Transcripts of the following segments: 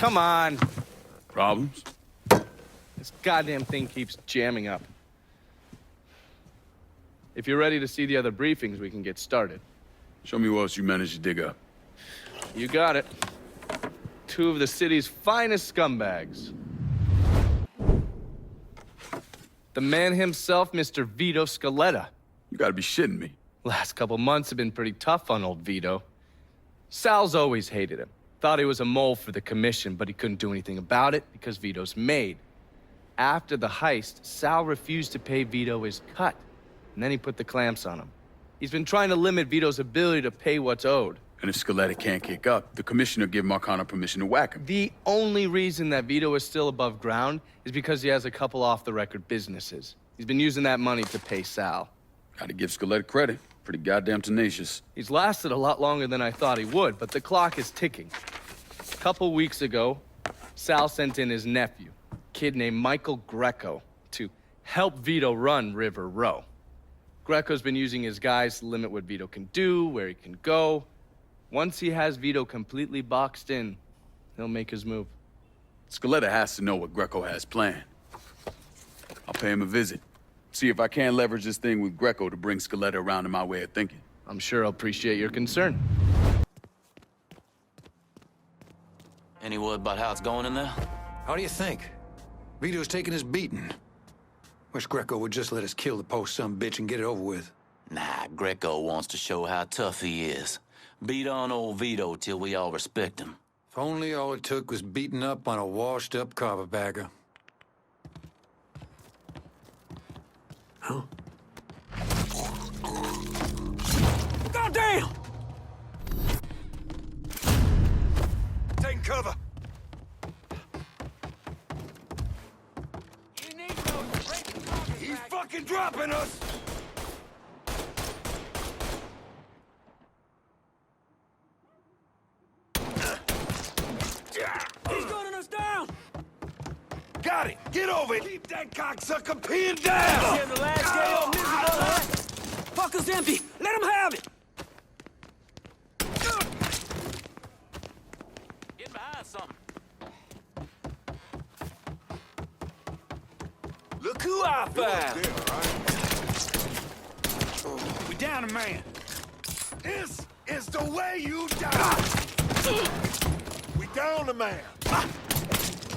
come on. Problems? This goddamn thing keeps jamming up. If you're ready to see the other briefings, we can get started. Show me what else you managed to dig up. You got it. Two of the city's finest scumbags. The man himself, Mr. Vito Scaletta. You gotta be shitting me. Last couple months have been pretty tough on old Vito. Sal's always hated him. Thought he was a mole for the commission, but he couldn't do anything about it because Vito's made. After the heist, Sal refused to pay Vito his cut, and then he put the clamps on him. He's been trying to limit Vito's ability to pay what's owed. And if Scaletta can't kick up, the commissioner give Marcano permission to whack him. The only reason that Vito is still above ground is because he has a couple off-the-record businesses. He's been using that money to pay Sal. Gotta give Scaletta credit. Pretty goddamn tenacious. He's lasted a lot longer than I thought he would, but the clock is ticking. A couple weeks ago, Sal sent in his nephew, a kid named Michael Grecco, to help Vito run River Row. Grecco's been using his guys to limit what Vito can do, where he can go. Once he has Vito completely boxed in, he'll make his move. Scaletta has to know what Grecco has planned. I'll pay him a visit. See if I can't leverage this thing with Grecco to bring Scaletta around to my way of thinking. I'm sure he'll appreciate your concern. Any word about how it's going in there? How do you think? Vito's taking his beating. Wish Grecco would just let us kill the post-son-bitch and get it over with. Nah, Grecco wants to show how tough he is. Beat on old Vito till we all respect him. If only all it took was beating up on a washed-up carpetbagger. Huh? Goddamn! Taking cover. You need those. He's fucking dropping us! He's gunning us down! Got it! Get over it! Keep that cocksucker pinned down! Here's the last day of miserable life. Fucker's empty! Let him have it! Get behind something. Look who I found! We down a man. This is the way you die! We down a man!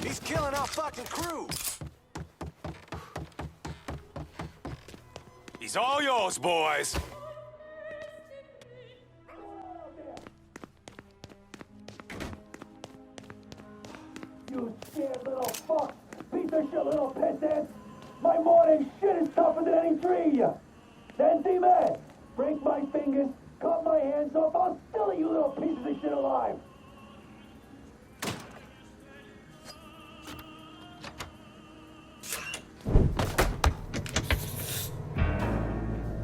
He's killing our fucking crew! He's all yours, boys! You scared little fuck! Piece of shit little peasant! My morning shit is tougher than any tree! Sensei man! Break my fingers, cut my hands off, I'll still eat you little pieces of shit alive!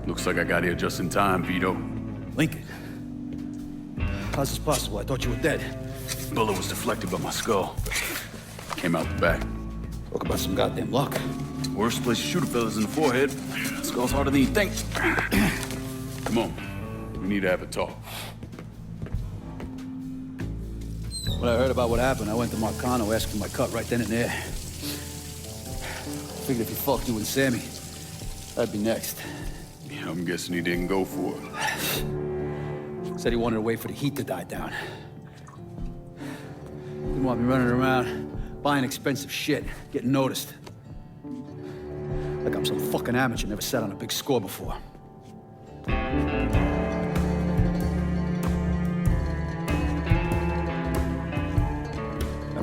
Looks like I got here just in time, Vito. Lincoln. How's this possible? I thought you were dead. Bullet was deflected by my skull. Came out the back. Talk about some goddamn luck. Worst place to shoot a fella's in the forehead. Skull's harder than you think. Come on. We need to have a talk. When I heard about what happened, I went to Marcano asking my cut right then and there. Figured if he fucked you and Sammy, I'd be next. Yeah, I'm guessing he didn't go for it. Said he wanted to wait for the heat to die down. Didn't want me running around, buying expensive shit, getting noticed. Like I'm some fucking amateur, never sat on a big score before. The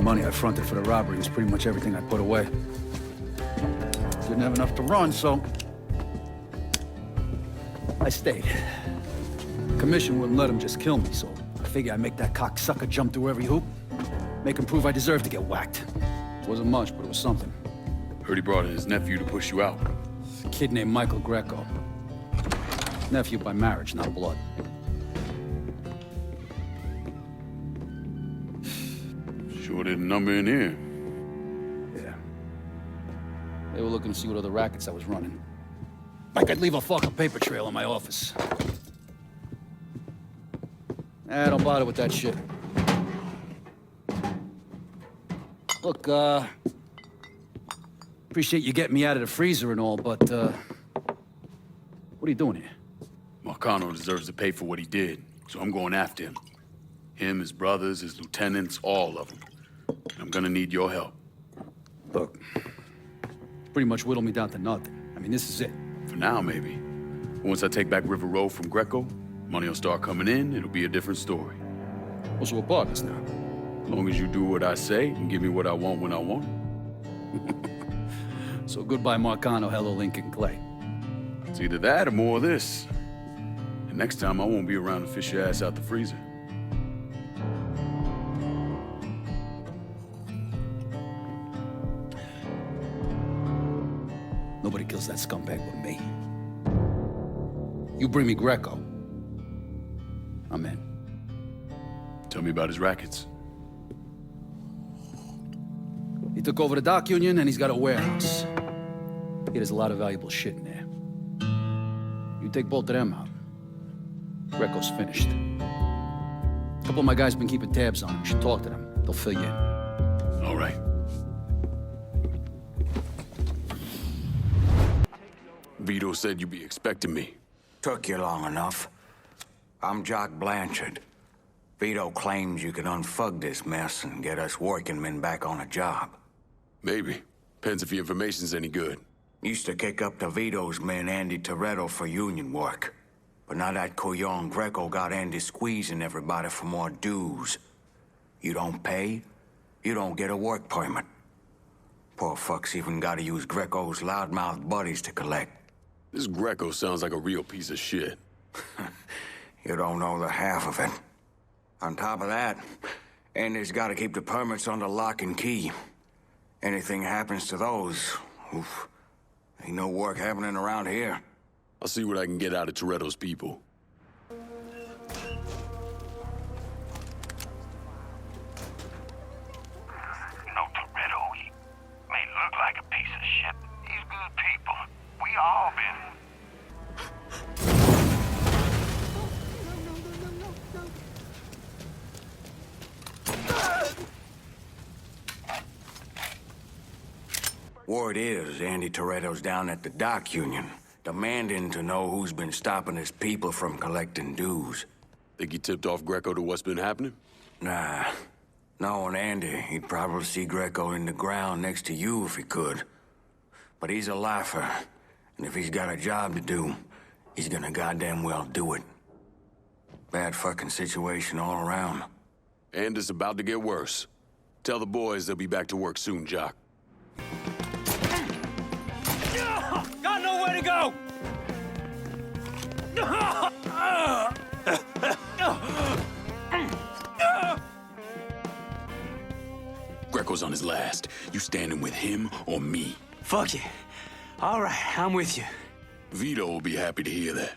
money I fronted for the robbery was pretty much everything I put away. Didn't have enough to run, so I stayed. Commission wouldn't let him just kill me, so I figured I'd make that cocksucker jump through every hoop. Make him prove I deserve to get whacked. Wasn't much, but it was something. Heard he brought in his nephew to push you out. A kid named Michael Grecco. Nephew by marriage, not blood. Sure didn't number in here. Yeah. They were looking to see what other rackets I was running. Like I'd leave a fucking paper trail in my office. Don't bother with that shit. Look, appreciate you getting me out of the freezer and all, but, what are you doing here? Marcano deserves to pay for what he did, so I'm going after him. Him, his brothers, his lieutenants, all of them. I'm gonna need your help. Look, pretty much whittled me down to nothing. I mean, this is it. For now, maybe. Once I take back River Road from Grecco, money will start coming in, it'll be a different story. Also, we're partners now. As long as you do what I say and give me what I want when I want it. So goodbye, Marcano, hello, Lincoln Clay. It's either that or more of this. And next time, I won't be around to fish your ass out the freezer. Nobody kills that scumbag but me. You bring me Grecco, I'm in. Tell me about his rackets. He took over the dock union and he's got a warehouse. There's a lot of valuable shit in there. You take both of them out, Grecco's finished. A couple of my guys been keeping tabs on him. You should talk to them. They'll fill you in. All right. Vito said you'd be expecting me. Took you long enough. I'm Jock Blanchard. Vito claims you can unfug this mess and get us working men back on a job. Maybe. Depends if your information's any good. Used to kick up to Vito's man Andy Toretto for union work. But now that Couillon Grecco got Andy squeezing everybody for more dues. You don't pay, you don't get a work permit. Poor fuck's even gotta use Grecco's loudmouth buddies to collect. This Grecco sounds like a real piece of shit. You don't know the half of it. On top of that, Andy's gotta keep the permits under lock and key. Anything happens to those, oof, ain't no work happening around here. I'll see what I can get out of Toretto's people. No Toretto, he may look like a piece of shit. He's good people. We all been. Word is, Andy Toretto's down at the dock union, demanding to know who's been stopping his people from collecting dues. Think he tipped off Grecco to what's been happening? Nah. Knowing Andy, he'd probably see Grecco in the ground next to you if he could. But he's a lifer, and if he's got a job to do, he's gonna goddamn well do it. Bad fucking situation all around. And it's about to get worse. Tell the boys they'll be back to work soon, Jock. Got nowhere to go! Grecco's on his last. You standing with him or me? Fuck you. All right, I'm with you. Vito will be happy to hear that.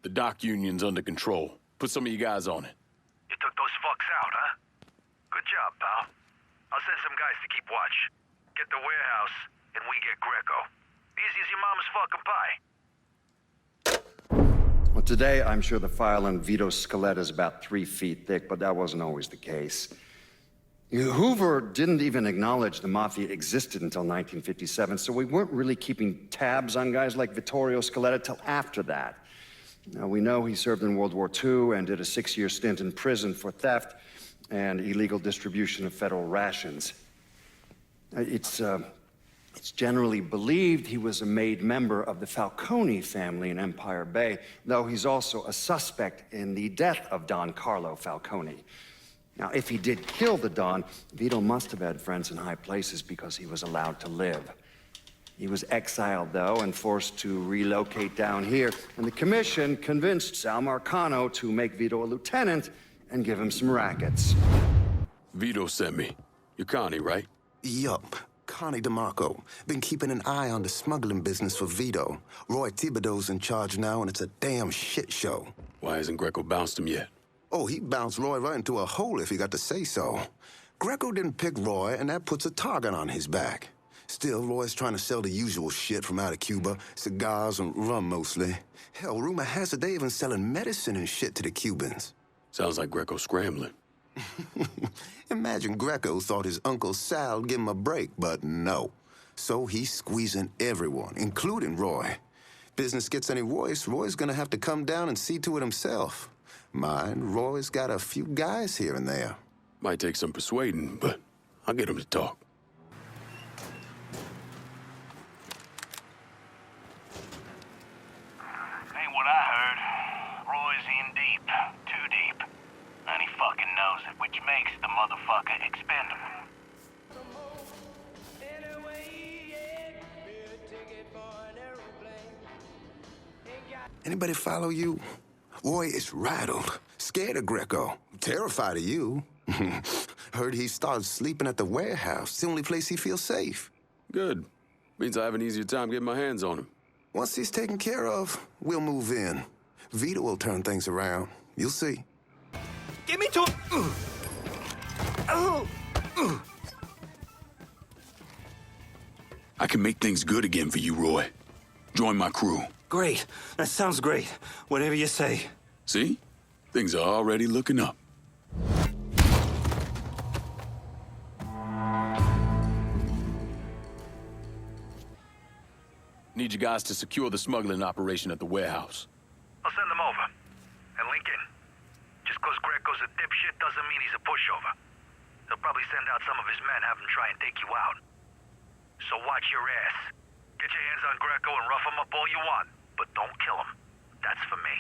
The dock union's under control. Put some of you guys on it. You took those fucks out, huh? Good job, pal. I'll send some guys to keep watch. Get the warehouse, and we get Grecco. Easy as your mama's fucking pie. Well, today, I'm sure the file on Vito Scaletta is about 3 feet thick, but that wasn't always the case. Hoover didn't even acknowledge the Mafia existed until 1957, so we weren't really keeping tabs on guys like Vittorio Scaletta till after that. Now, we know he served in World War II and did a 6-year stint in prison for theft and illegal distribution of federal rations. It's generally believed he was a made member of the Falcone family in Empire Bay, though he's also a suspect in the death of Don Carlo Falcone. Now, if he did kill the Don, Vito must have had friends in high places because he was allowed to live. He was exiled, though, and forced to relocate down here, and the commission convinced Sal Marcano to make Vito a lieutenant and give him some rackets. Vito sent me. You're Connie, right? Yup. Connie DeMarco. Been keeping an eye on the smuggling business for Vito. Roy Thibodeau's in charge now, and it's a damn shit show. Why hasn't Grecco bounced him yet? Oh, he bounced Roy right into a hole if he got to say so. Grecco didn't pick Roy, and that puts a target on his back. Still, Roy's trying to sell the usual shit from out of Cuba. Cigars and rum, mostly. Hell, rumor has it they even selling medicine and shit to the Cubans. Sounds like Grecco scrambling. Imagine Grecco thought his Uncle Sal would give him a break, but no. So he's squeezing everyone, including Roy. Business gets any worse, Roy's gonna have to come down and see to it himself. Mind, Roy's got a few guys here and there. Might take some persuading, but I'll get him to talk. Ain't what I heard. Roy's in deep. Too deep. And he fucking knows it, which makes the motherfucker expendable. Anybody follow you? Roy is rattled, scared of Grecco, terrified of you. Heard he started sleeping at the warehouse. It's the only place he feels safe. Good. Means I have an easier time getting my hands on him. Once he's taken care of, we'll move in. Vito will turn things around. You'll see. Give me to... I can make things good again for you, Roy. Join my crew. Great. That sounds great. Whatever you say. See? Things are already looking up. Need you guys to secure the smuggling operation at the warehouse. I'll send them over. And Lincoln, just cause Grecco's a dipshit doesn't mean he's a pushover. He'll probably send out some of his men, have him try and take you out. So watch your ass. Get your hands on Grecco and rough him up all you want, but don't kill him. That's for me.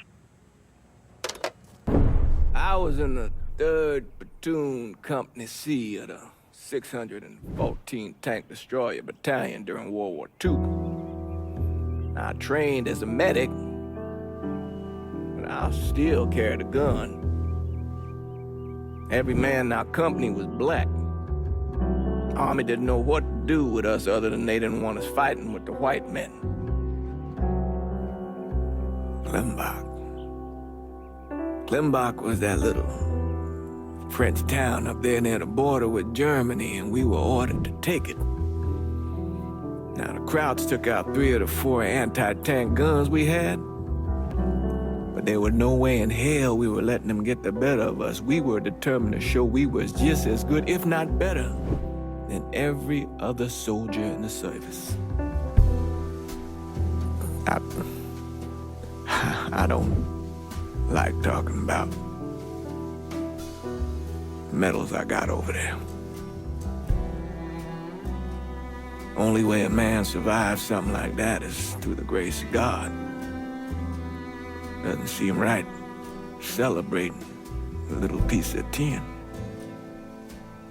I was in the 3rd Platoon Company C of the 614 Tank Destroyer Battalion during World War II. I trained as a medic, but I still carried a gun. Every man in our company was black. Army didn't know what to do with us other than they didn't want us fighting with the white men. Klimbach was that little French town up there near the border with Germany, and we were ordered to take it. Now, the Krauts took out 3 of the 4 anti-tank guns we had, but there was no way in hell we were letting them get the better of us. We were determined to show we was just as good, if not better, than every other soldier in the service. I don't like talking about medals I got over there. Only way a man survives something like that is through the grace of God. Doesn't seem right celebrating a little piece of tin.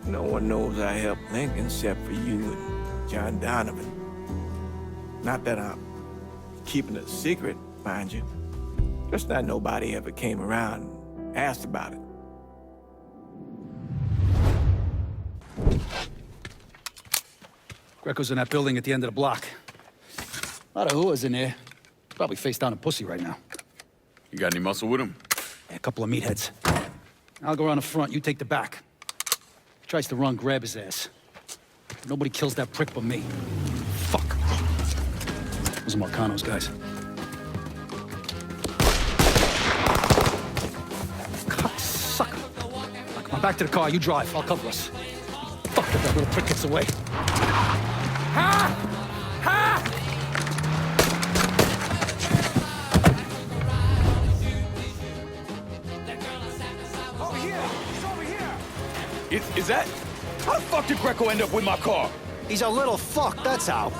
No one knows I helped Lincoln except for you and John Donovan. Not that I'm keeping it a secret, mind you. Just that nobody ever came around and asked about it. Grecco's in that building at the end of the block. A lot of whores in there. Probably face down a pussy right now. You got any muscle with him? Yeah, a couple of meatheads. I'll go around the front, you take the back. If he tries to run, grab his ass. Nobody kills that prick but me. Fuck. Those are Marcano's guys. Sucker. Now, come on, back to the car, you drive, I'll cover us. Fuck if that little prick gets away. Ha! Ha! Over here! He's over here! Is that? How the fuck did Grecco end up with my car? He's a little fuck, that's how.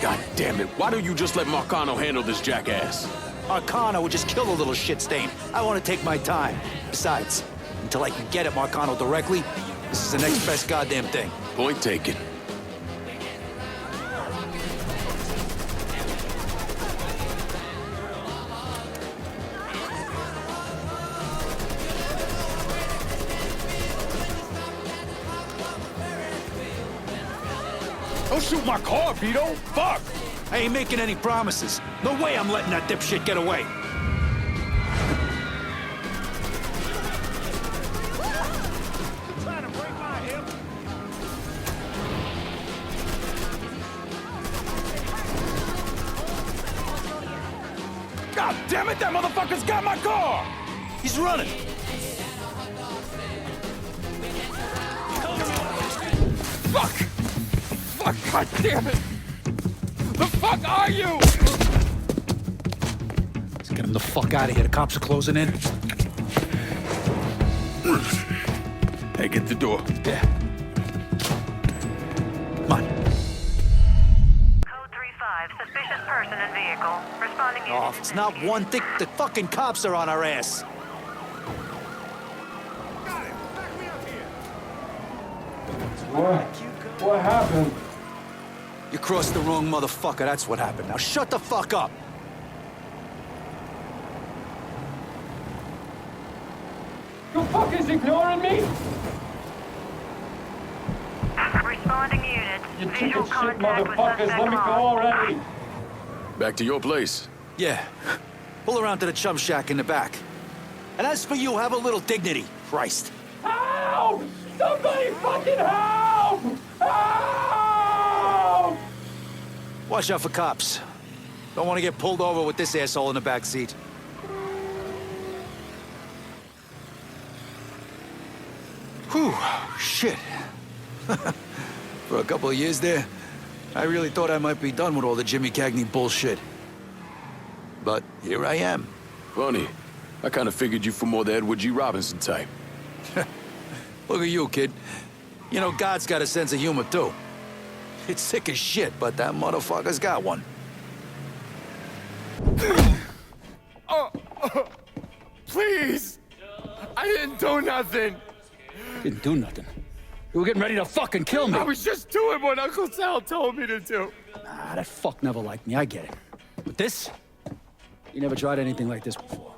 God damn it, why don't you just let Marcano handle this jackass? Marcano would just kill the little shit stain. I want to take my time. Besides, until I can get at Marcano directly, this is the next best goddamn thing. Point taken. Don't shoot my car, Vito! Fuck! I ain't making any promises. No way I'm letting that dipshit get away. Trying to break my hip. God damn it, that motherfucker's got my car! He's running! Fuck! Fuck, god damn it! The fuck are you? Let's get him the fuck out of here. The cops are closing in. Hey, get the door. Yeah. Come on. Code 3-5, suspicious person in vehicle. Responding Oh, unit. if it's not one thing, the fucking cops are on our ass. Got it. Back me up here. What happened? You crossed the wrong motherfucker, that's what happened. Now shut the fuck up! You fuckers ignoring me? Responding unit. You Visual chicken shit contact with motherfuckers, suspect let me go on. already. Back to your place. Yeah. Pull around to the chum shack in the back. And as for you, have a little dignity. Christ. Help! Somebody fucking help! Help! Watch out for cops. Don't want to get pulled over with this asshole in the back seat. Whew, shit. For a couple of years there, I really thought I might be done with all the Jimmy Cagney bullshit. But here I am. Funny. I kind of figured you for more the Edward G. Robinson type. Look at you, kid. You know, God's got a sense of humor, too. It's sick as shit, but that motherfucker's got one. Please! I didn't do nothing! Didn't do nothing. You were getting ready to fucking kill me. I was just doing what Uncle Sal told me to do. Nah, that fuck never liked me, I get it. But this? You never tried anything like this before.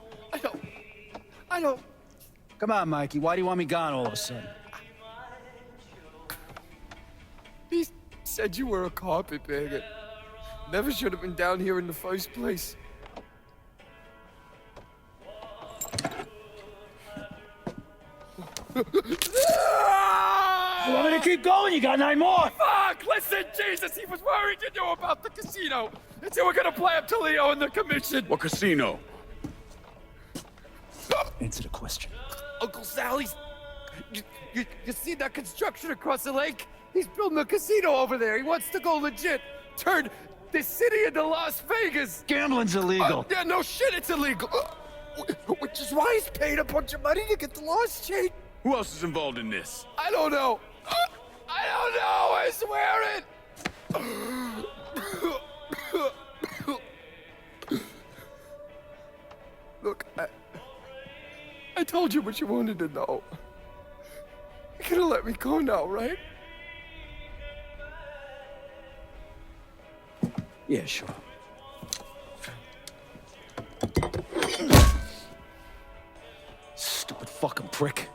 I don't... Come on, Mikey, why do you want me gone all of a sudden? He said you were a carpetbagger. Never should have been down here in the first place. You want me to keep going? You got 9 more! Fuck! Listen, Jesus, he was worried you knew about the casino. And so we're gonna play up to Leo and the commission. What casino? Answer the question. Uncle Sally's... You see that construction across the lake? He's building a casino over there. He wants to go legit. Turn this city into Las Vegas. Gambling's illegal. Yeah, no shit, it's illegal. Which is why he's paid a bunch of money to get the laws changed. Who else is involved in this? I don't know. I don't know, I swear it. Look, I told you what you wanted to know. You're gonna let me go now, right? Yeah, sure. Stupid fucking prick.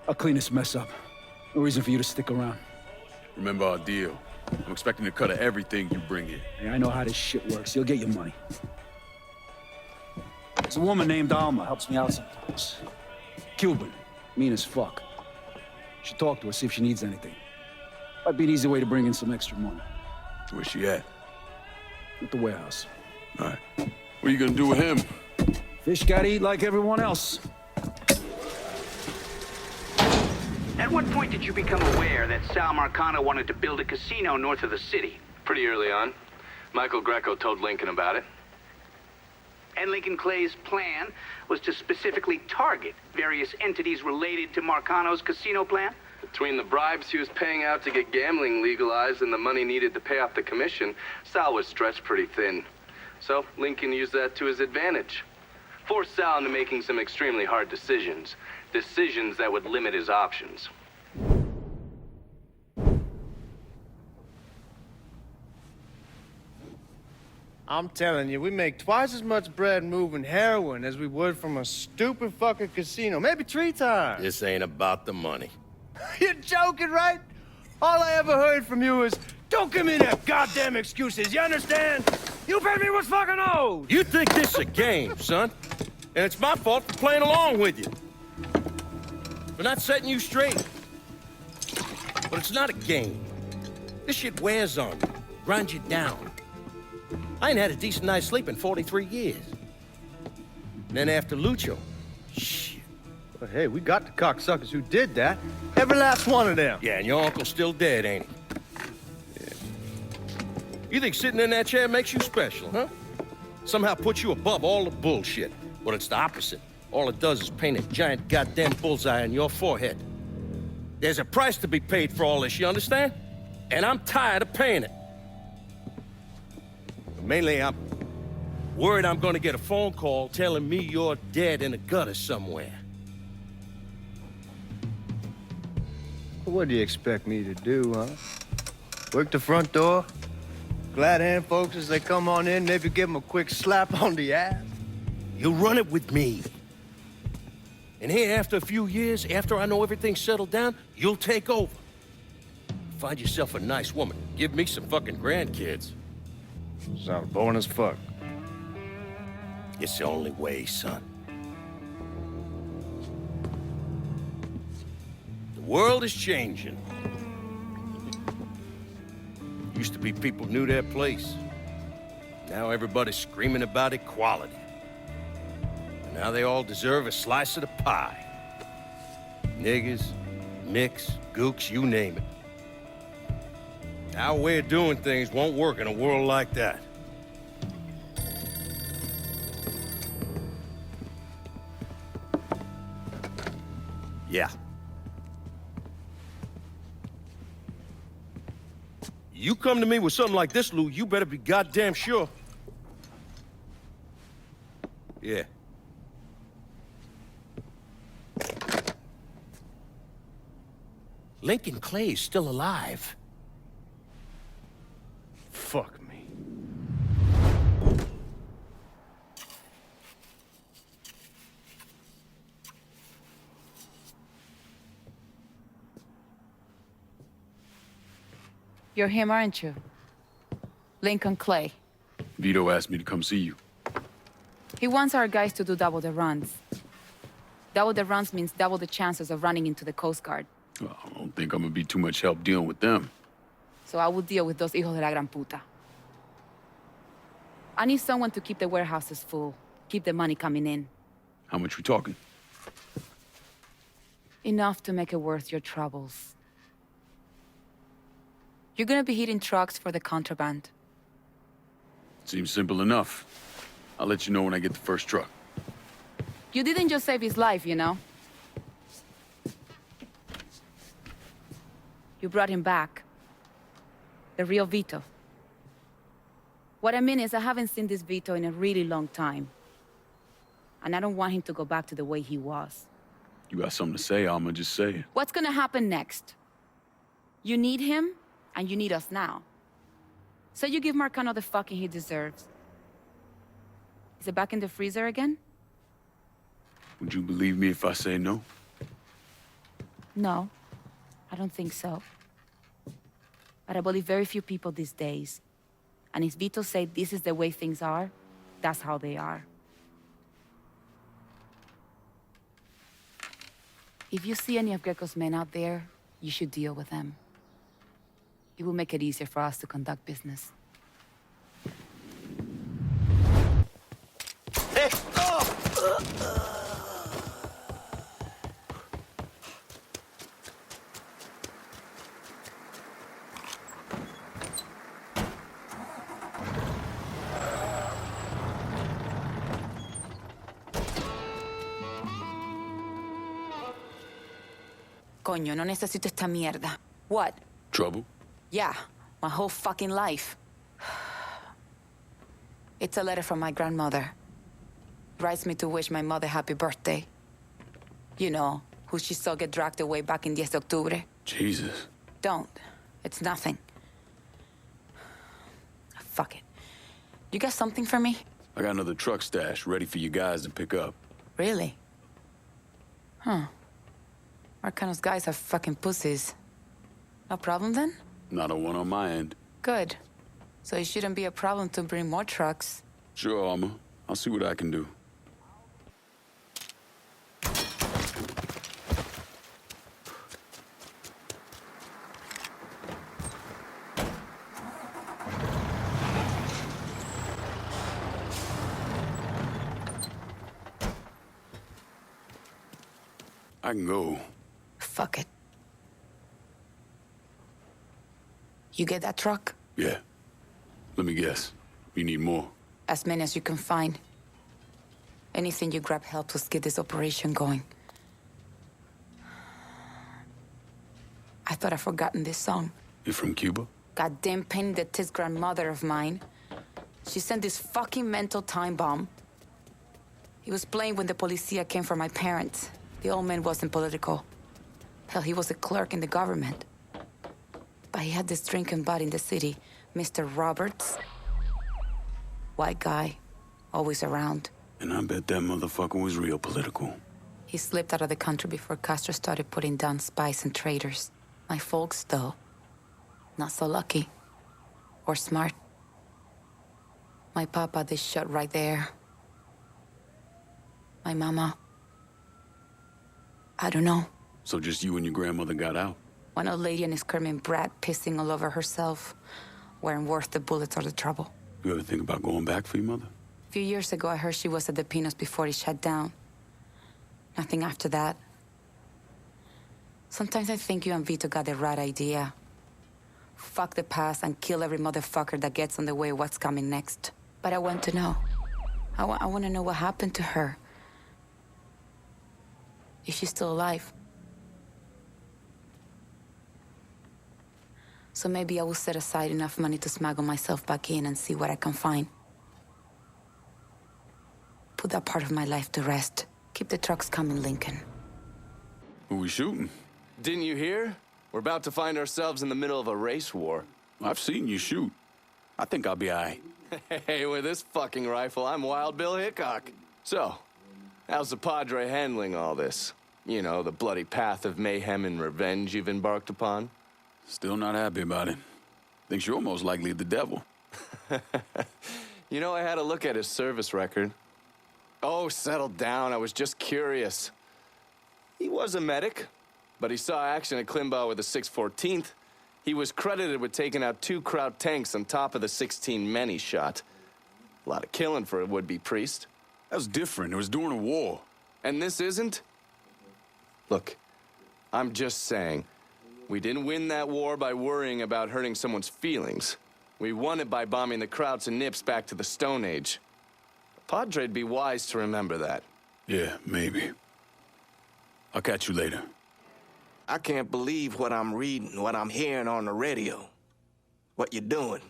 I'll clean this mess up. No reason for you to stick around. Remember our deal. I'm expecting a cut of everything you bring in. Hey, I know how this shit works. You'll get your money. There's a woman named Alma, helps me out sometimes. Cuban, mean as fuck. Should talk to her, see if she needs anything. Might be an easy way to bring in some extra money. Where's she at? At the warehouse. All right. What are you gonna do with him? Fish gotta eat like everyone else. At what point did you become aware that Sal Marcano wanted to build a casino north of the city? Pretty early on. Michael Grecco told Lincoln about it. And Lincoln Clay's plan was to specifically target various entities related to Marcano's casino plan? Between the bribes he was paying out to get gambling legalized and the money needed to pay off the commission, Sal was stretched pretty thin. So Lincoln used that to his advantage. Forced Sal into making some extremely hard decisions. Decisions that would limit his options. I'm telling you, we make twice as much bread moving heroin as we would from a stupid fucking casino. Maybe 3 times. This ain't about the money. You're joking, right? All I ever heard from you is, don't give me that goddamn excuses, you understand? You pay me what's fucking owed! You think this is a game, son? And it's my fault for playing along with you. For not setting you straight. But it's not a game. This shit wears on you, grinds you down. I ain't had a decent night's sleep in 43 years. And then after Lucho, shit. But hey, we got the cocksuckers who did that. Every last one of them. Yeah, and your uncle's still dead, ain't he? Yeah. You think sitting in that chair makes you special, huh? Somehow puts you above all the bullshit. But it's the opposite. All it does is paint a giant goddamn bullseye on your forehead. There's a price to be paid for all this, you understand? And I'm tired of paying it. But mainly, I'm worried I'm gonna get a phone call telling me you're dead in a gutter somewhere. What do you expect me to do, huh? Work the front door? Glad hand folks as they come on in, maybe give them a quick slap on the ass? You run it with me. And here, after a few years, after I know everything's settled down, you'll take over. Find yourself a nice woman. Give me some fucking grandkids. Sounds boring as fuck. It's the only way, son. The world is changing. Used to be people knew their place. Now everybody's screaming about equality. And now they all deserve a slice of the pie. Niggas, mix, gooks, you name it. Our way of doing things won't work in a world like that. Yeah. You come to me with something like this, Lou, you better be goddamn sure. Yeah. Lincoln Clay's still alive. Fuck me. You're him, aren't you? Lincoln Clay. Vito asked me to come see you. He wants our guys to do double the runs. Double the runs means double the chances of running into the Coast Guard. Well, I don't think I'm gonna be too much help dealing with them. So I will deal with those hijos de la gran puta. I need someone to keep the warehouses full, keep the money coming in. How much we talking? Enough to make it worth your troubles. You're gonna be hitting trucks for the contraband. Seems simple enough. I'll let you know when I get the first truck. You didn't just save his life, you know? You brought him back. The real Vito. What I mean is, I haven't seen this Vito in a really long time. And I don't want him to go back to the way he was. You got something to say, I'ma just say it. What's gonna happen next? You need him, and you need us now. So you give Marcano the fucking he deserves. Is it back in the freezer again? Would you believe me if I say no? No, I don't think so. But I believe very few people these days. And if Vito said this is the way things are, that's how they are. If you see any of Grecco's men out there, you should deal with them. It will make it easier for us to conduct business. Hey! Coño, no necesito esta mierda. What? Trouble? Yeah, my whole fucking life. It's a letter from my grandmother. Writes me to wish my mother happy birthday. You know, who she saw get dragged away back in 10 de octubre. Jesus. Don't. It's nothing. Fuck it. You got something for me? I got another truck stash ready for you guys to pick up. Really? Huh. Marcano's guys are fucking pussies. No problem then? Not a one on my end. Good. So it shouldn't be a problem to bring more trucks. Sure, Alma. I'll see what I can do. I can go. Fuck it. You get that truck? Yeah. Let me guess. You need more? As many as you can find. Anything you grab helps us get this operation going. I thought I'd forgotten this song. You from Cuba? Goddamn pain that this grandmother of mine. She sent this fucking mental time bomb. He was playing when the policia came for my parents. The old man wasn't political. Hell, he was a clerk in the government. But he had this drinking bud in the city, Mr. Roberts. White guy, always around. And I bet that motherfucker was real political. He slipped out of the country before Castro started putting down spies and traitors. My folks, though, not so lucky. Or smart. My papa, they shot right there. My mama, I don't know. So just you and your grandmother got out? One old lady and a screaming brat pissing all over herself weren't worth the bullets or the trouble. You ever think about going back for your mother? A few years ago, I heard she was at the Pinos before it shut down. Nothing after that. Sometimes I think you and Vito got the right idea. Fuck the past and kill every motherfucker that gets on the way of what's coming next. But I want to know. I want to know what happened to her. Is she still alive? So maybe I will set aside enough money to smuggle myself back in and see what I can find. Put that part of my life to rest. Keep the trucks coming, Lincoln. Who we shooting? Didn't you hear? We're about to find ourselves in the middle of a race war. I've seen you shoot. I think I'll be all right. Hey, with this fucking rifle, I'm Wild Bill Hickok. So, how's the Padre handling all this? You know, the bloody path of mayhem and revenge you've embarked upon? Still not happy about it. Thinks you're almost likely the devil. You know, I had a look at his service record. Oh, settle down. I was just curious. He was a medic, but he saw action at Klimbaugh with the 614th. He was credited with taking out 2 Kraut tanks on top of the 16 men he shot. A lot of killing for a would-be priest. That was different. It was during a war. And this isn't? Look, I'm just saying, we didn't win that war by worrying about hurting someone's feelings. We won it by bombing the Krauts and Nips back to the Stone Age. Padre'd be wise to remember that. Yeah, maybe. I'll catch you later. I can't believe what I'm reading, what I'm hearing on the radio. What you doing?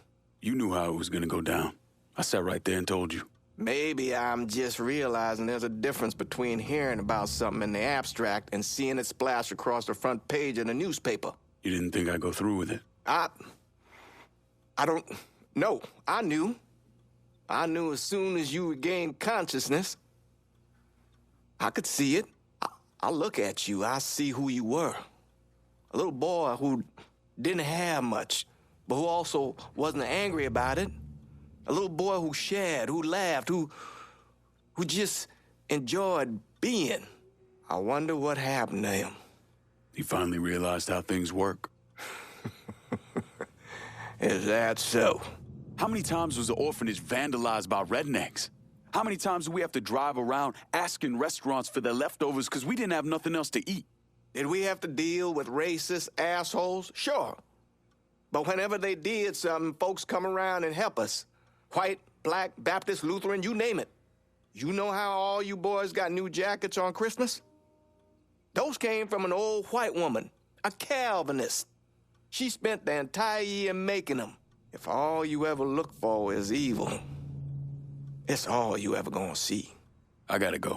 You knew how it was gonna go down. I sat right there and told you. Maybe I'm just realizing there's a difference between hearing about something in the abstract and seeing it splash across the front page of the newspaper. You didn't think I'd go through with it? I don't know. I knew. I knew as soon as you regained consciousness. I could see it. I look at you, I see who you were. A little boy who didn't have much, but who also wasn't angry about it. A little boy who shared, who laughed, who just enjoyed being. I wonder what happened to him. He finally realized how things work. Is that so? How many times was the orphanage vandalized by rednecks? How many times do we have to drive around asking restaurants for their leftovers because we didn't have nothing else to eat? Did we have to deal with racist assholes? Sure. But whenever they did something, folks come around and help us. White, black, Baptist, Lutheran, you name it. You know how all you boys got new jackets on Christmas? Those came from an old white woman, a Calvinist. She spent the entire year making them. If all you ever look for is evil, it's all you ever gonna see. I gotta go.